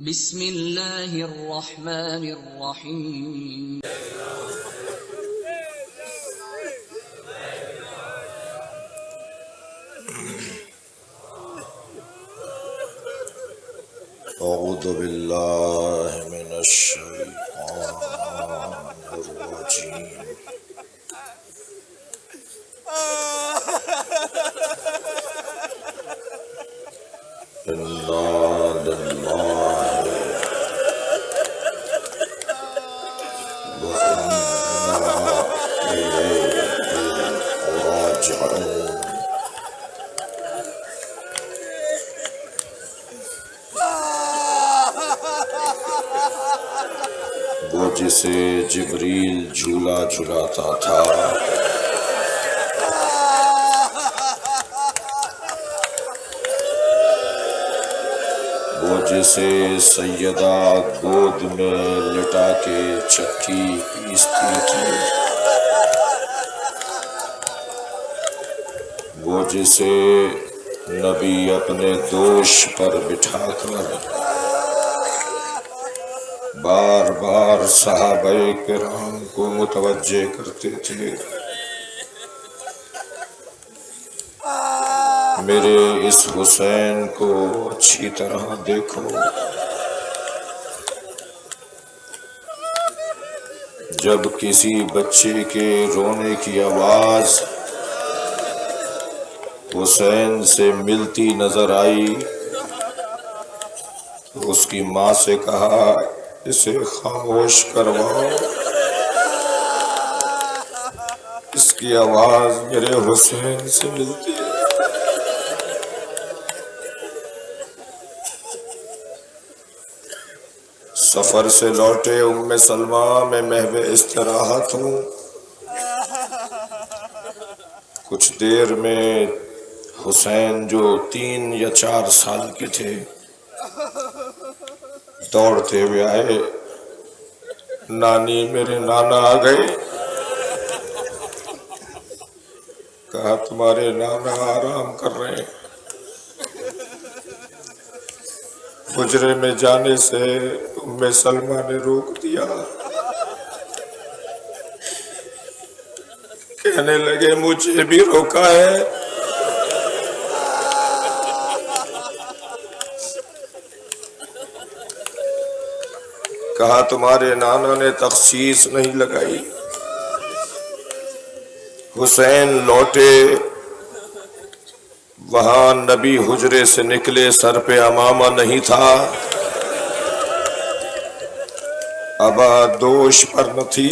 بسم اللہ الرحمن الرحیم اعوذ باللہ من الشیطان الرجیم انا للہ وانا الیہ راجعون۔ وہ جسے جبریل جھولا جھلاتا تھا، وہ جسے سیدہ گود میں لٹا کے چکی پیستی تھی، وہ جسے نبی اپنے دوش پر بٹھا کر بار بار صحابہ کرام کو متوجہ کرتے تھے، میرے اس حسین کو اچھی طرح دیکھو، جب کسی بچے کے رونے کی آواز حسین سے ملتی نظر آئی تو اس کی ماں سے کہا اسے خاموش کرواؤ، اس کی آواز میرے حسین سے ملتی ہے۔ سفر سے لوٹے ام سلمہ میں محو استراحت ہوں، کچھ دیر میں حسین جو 3 یا 4 سال کے تھے دوڑتے ہوئے آئے، نانی میرے نانا آ گئے، کہا تمہارے نانا آرام کر رہے ہیں۔ حجرے میں جانے سے ام سلمہ نے روک دیا، کہنے لگے مجھے بھی روکا ہے، کہا تمہارے نانا نے تخصیص نہیں لگائی۔ حسین لوٹے، وہاں نبی حجرے سے نکلے، سر پہ عمامہ نہیں تھا، ابا دوش پر نہ تھی۔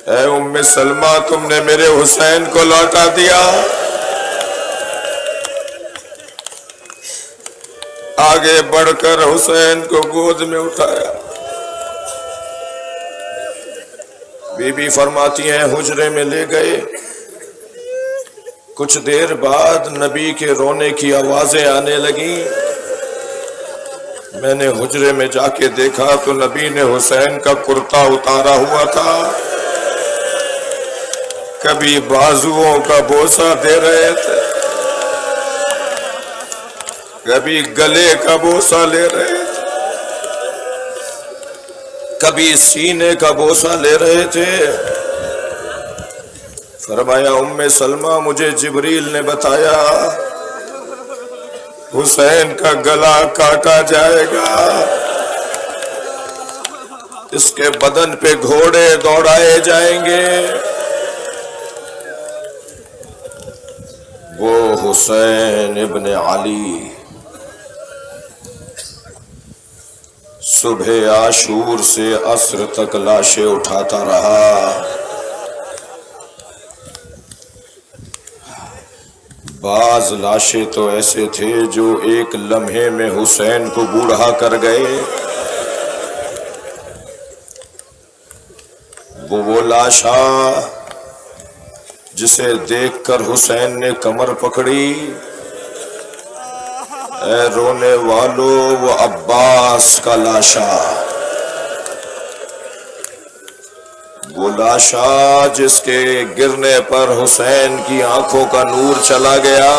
اے ام سلمہ تم نے میرے حسین کو لوٹا دیا، آگے بڑھ کر حسین کو گود میں اٹھایا۔ بی بی فرماتی ہیں حجرے میں لے گئے، کچھ دیر بعد نبی کے رونے کی آوازیں آنے لگیں، میں نے حجرے میں جا کے دیکھا تو نبی نے حسین کا کرتا اتارا ہوا تھا، کبھی بازوؤں کا بوسہ دے رہے تھے، کبھی گلے کا بوسہ لے رہے تھے، کبھی سینے کا بوسہ لے رہے تھے۔ فرمایا ام سلمہ مجھے جبریل نے بتایا حسین کا گلا کاٹا جائے گا، اس کے بدن پہ گھوڑے دوڑائے جائیں گے۔ وہ حسین ابن علی صبح عاشور سے عصر تک لاشیں اٹھاتا رہا، بعض لاشیں تو ایسے تھے جو ایک لمحے میں حسین کو بوڑھا کر گئے، وہ لاشا جسے دیکھ کر حسین نے کمر پکڑی، اے رونے والو وہ عباس کا لاشا، وہ لاشا جس کے گرنے پر حسین کی آنکھوں کا نور چلا گیا،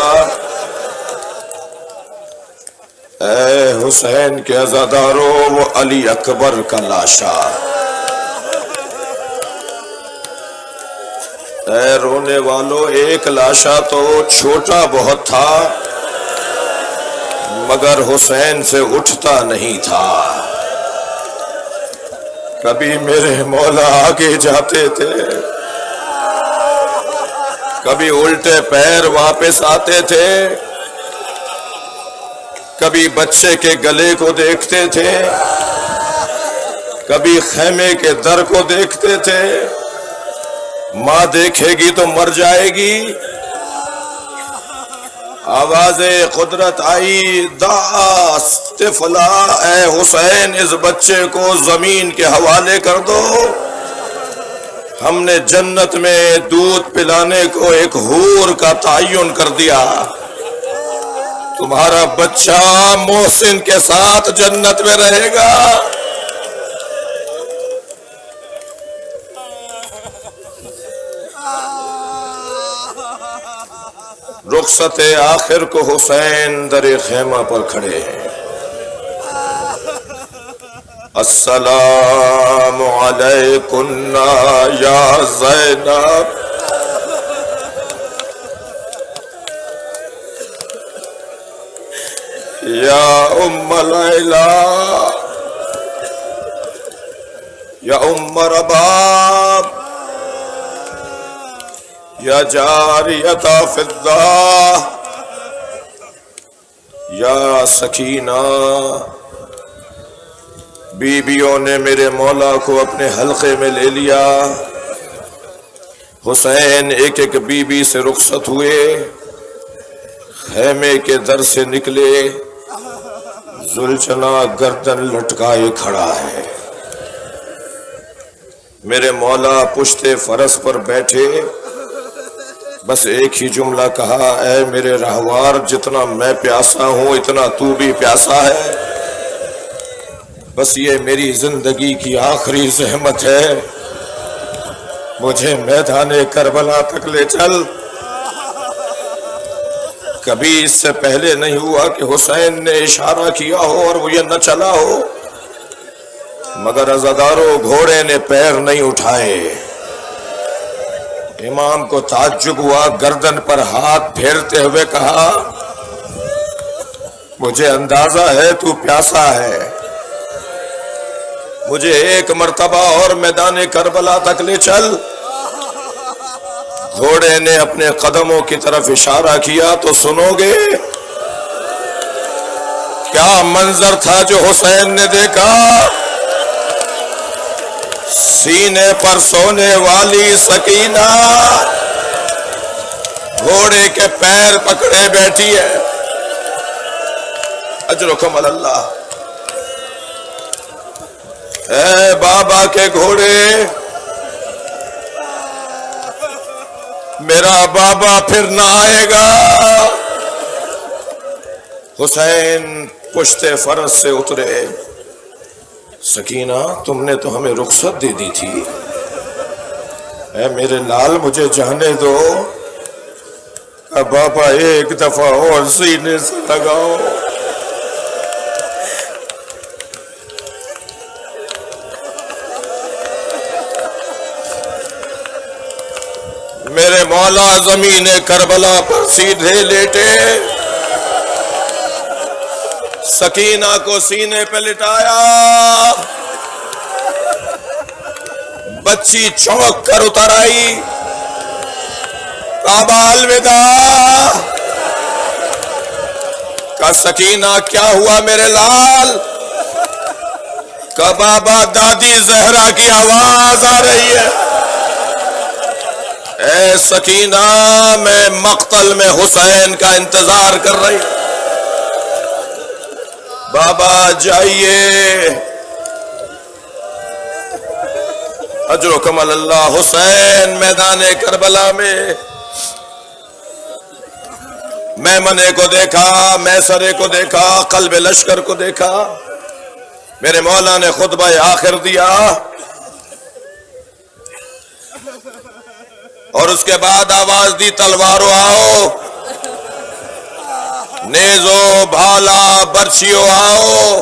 اے حسین کے عزادارو، وہ علی اکبر کا لاشا، اے رونے والو، ایک لاشا تو چھوٹا بہت تھا مگر حسین سے اٹھتا نہیں تھا۔ کبھی میرے مولا آگے جاتے تھے، کبھی الٹے پیر واپس آتے تھے، کبھی بچے کے گلے کو دیکھتے تھے، کبھی خیمے کے در کو دیکھتے تھے۔ ماں دیکھے گی تو مر جائے گی۔ آواز قدرت آئی، داس طفلا، اے حسین اس بچے کو زمین کے حوالے کر دو، ہم نے جنت میں دودھ پلانے کو ایک حور کا تعین کر دیا، تمہارا بچہ محسن کے ساتھ جنت میں رہے گا۔ رخصت آخر کو حسین در خیمہ پر کھڑے ہیں۔ السلام علیکم یا زینب، یا ام لیلا، یا ام رباب، یا جاریت فضہ، یا سکینہ۔ بیویوں نے میرے مولا کو اپنے حلقے میں لے لیا۔ حسین ایک ایک بیوی سے رخصت ہوئے، خیمے کے در سے نکلے، زلجنا گردن لٹکائے کھڑا ہے۔ میرے مولا پشت فرس پر بیٹھے، بس ایک ہی جملہ کہا، اے میرے رہوار، جتنا میں پیاسا ہوں اتنا تو بھی پیاسا ہے، بس یہ میری زندگی کی آخری زحمت ہے، مجھے میدان کربلا تک لے چل۔ کبھی اس سے پہلے نہیں ہوا کہ حسین نے اشارہ کیا ہو اور وہ یہ نہ چلا ہو، مگر عزادارو، گھوڑے نے پیر نہیں اٹھائے۔ امام کو تعجب ہوا، گردن پر ہاتھ پھیرتے ہوئے کہا، مجھے اندازہ ہے تو پیاسا ہے، مجھے ایک مرتبہ اور میدان کربلا تک لے چل۔ گھوڑے نے اپنے قدموں کی طرف اشارہ کیا تو سنو گے کیا منظر تھا جو حسین نے دیکھا۔ سینے پر سونے والی سکینہ گھوڑے کے پیر پکڑے بیٹھی ہے۔ اجرکم اللہ۔ اے بابا کے گھوڑے، میرا بابا پھر نہ آئے گا۔ حسین پشت فرس سے اترے۔ سکینہ، تم نے تو ہمیں رخصت دے دی تھی، اے میرے لال مجھے جانے دو۔ اب بابا ایک دفعہ اور سینے سے لگاؤ۔ میرے مولا زمین کربلا پر سیدھے لیٹے، سکینہ کو سینے پہ لٹایا، بچی چونک کر اتر آئی، بابا الوداع۔ کہا سکینہ کیا ہوا میرے لال؟ کہا بابا دادی زہرا کی آواز آ رہی ہے۔ اے سکینہ، میں مقتل میں حسین کا انتظار کر رہی ہوں، بابا جائیے۔ اجرکم اللہ۔ حسین میدان کربلا میں میمنے کو دیکھا، میسرے کو دیکھا، قلب لشکر کو دیکھا۔ میرے مولا نے خطبہ آخر دیا اور اس کے بعد آواز دی، تلوارو آؤ۔ نیزو بھالا برچھیو آؤ،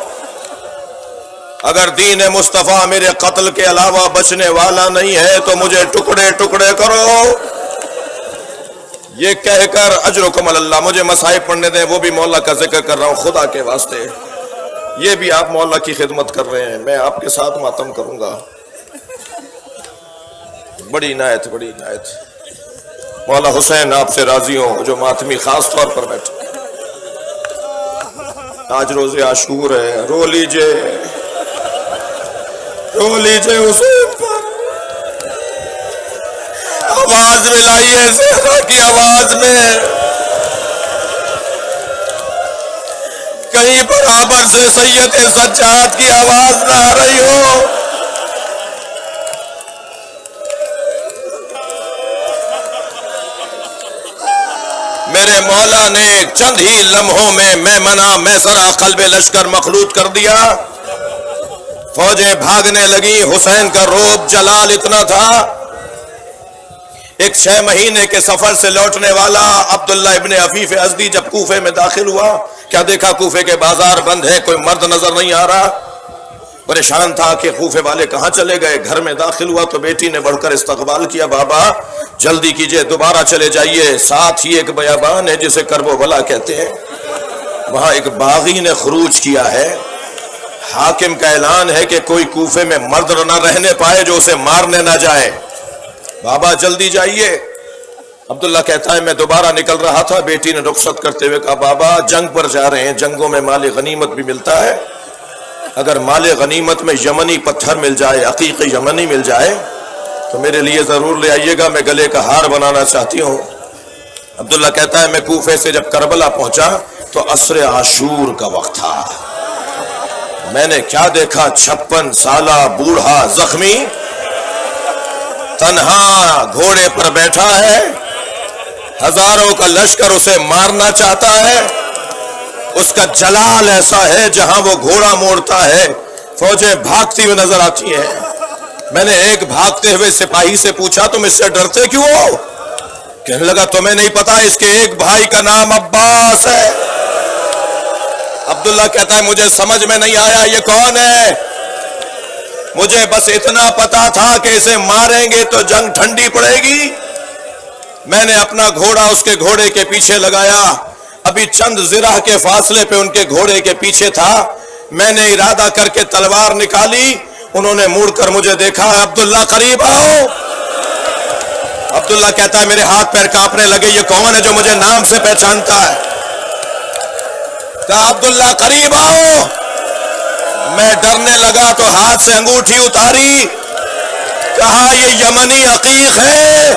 اگر دین مصطفیٰ میرے قتل کے علاوہ بچنے والا نہیں ہے تو مجھے ٹکڑے ٹکڑے کرو۔ یہ کہہ کر اجرکم اللہ، مجھے مصائب پڑھنے دیں، وہ بھی مولا کا ذکر کر رہا ہوں خدا کے واسطے، یہ بھی آپ مولا کی خدمت کر رہے ہیں، میں آپ کے ساتھ ماتم کروں گا۔ بڑی عنایت، بڑی عنایت، مولا حسین آپ سے راضی ہوں جو ماتمی خاص طور پر بیٹھے۔ آج روز عاشور ہے، رو لیجئے، رو لیجئے حسین پر، آواز ملائیے زہرا کی آواز میں، کہیں برابر سے سید سجاد کی آواز نہ آ رہی ہو۔ میرے مولا نے چند ہی لمحوں میں میمنہ میسرہ قلب لشکر مخلوط کر دیا، فوجیں بھاگنے لگی، حسین کا روب جلال اتنا تھا، ایک 6 مہینے کے سفر سے لوٹنے والا عبداللہ ابن عفیف ازدی جب کوفے میں داخل ہوا، کیا دیکھا کوفے کے بازار بند ہیں، کوئی مرد نظر نہیں آ رہا، پریشان تھا کہ کوفے والے کہاں چلے گئے۔ گھر میں داخل ہوا تو بیٹی نے بڑھ کر استقبال کیا، بابا جلدی کیجئے، دوبارہ چلے جائیے، ساتھ ہی ایک بیابان ہے جسے کرب و بلا کہتے ہیں، وہاں ایک باغی نے خروج کیا ہے، حاکم کا اعلان ہے کہ کوئی کوفے میں مرد نہ رہنے پائے جو اسے مارنے نہ جائے، بابا جلدی جائیے۔ عبداللہ کہتا ہے میں دوبارہ نکل رہا تھا، بیٹی نے رخصت کرتے ہوئے کہا بابا جنگ پر جا رہے ہیں، جنگوں میں مال غنیمت بھی ملتا ہے، اگر مال غنیمت میں یمنی پتھر مل جائے، عقیق یمنی مل جائے تو میرے لیے ضرور لے آئیے گا، میں گلے کا ہار بنانا چاہتی ہوں۔ عبداللہ کہتا ہے میں کوفے سے جب کربلا پہنچا تو عصر عاشور کا وقت تھا، میں نے کیا دیکھا، 56 سالہ بوڑھا زخمی تنہا گھوڑے پر بیٹھا ہے، ہزاروں کا لشکر اسے مارنا چاہتا ہے، اس کا جلال ایسا ہے جہاں وہ گھوڑا موڑتا ہے فوجیں بھاگتی ہوئی نظر آتی ہیں۔ میں نے ایک بھاگتے ہوئے سپاہی سے پوچھا تم اس سے ڈرتے کیوں ہو؟ کہنے لگا تمہیں نہیں پتا اس کے ایک بھائی کا نام عباس ہے۔ عبداللہ کہتا ہے مجھے سمجھ میں نہیں آیا یہ کون ہے، مجھے بس اتنا پتا تھا کہ اسے ماریں گے تو جنگ ٹھنڈی پڑے گی، میں نے اپنا گھوڑا اس کے گھوڑے کے پیچھے لگایا، ابھی چند ذرا کے فاصلے پہ ان کے گھوڑے کے پیچھے تھا، میں نے ارادہ کر کے تلوار نکالی، انہوں نے مڑ کر مجھے دیکھا، عبداللہ قریب آؤ۔ عبداللہ کہتا ہے میرے ہاتھ پیر کانپنے لگے، یہ کون ہے جو مجھے نام سے پہچانتا ہے؟ کہا عبداللہ قریب آؤ، میں ڈرنے لگا تو ہاتھ سے انگوٹھی اتاری، کہا یہ یمنی عقیق ہے،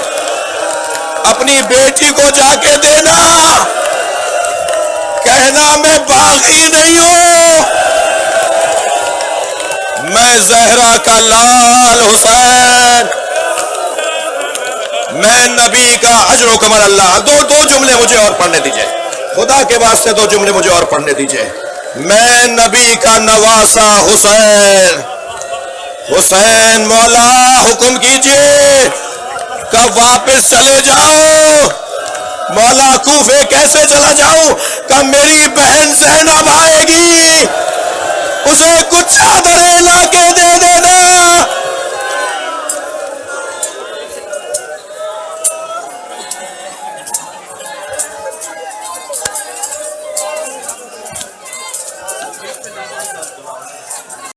اپنی بیٹی کو جا کے دینا، کہنا میں باغی نہیں ہوں، میں زہرا کا لال حسین، میں نبی کا اجر و کمال اللہ۔ دو جملے مجھے اور پڑھنے دیجئے، خدا کے واسطے 2 جملے مجھے اور پڑھنے دیجئے۔ میں نبی کا نواسا حسین، حسین مولا حکم کیجئے کب واپس چلے جاؤ؟ مولا کوفے کیسے چلا جاؤں؟ کہ میری بہن زینب آئے گی، اسے کچھ چادریں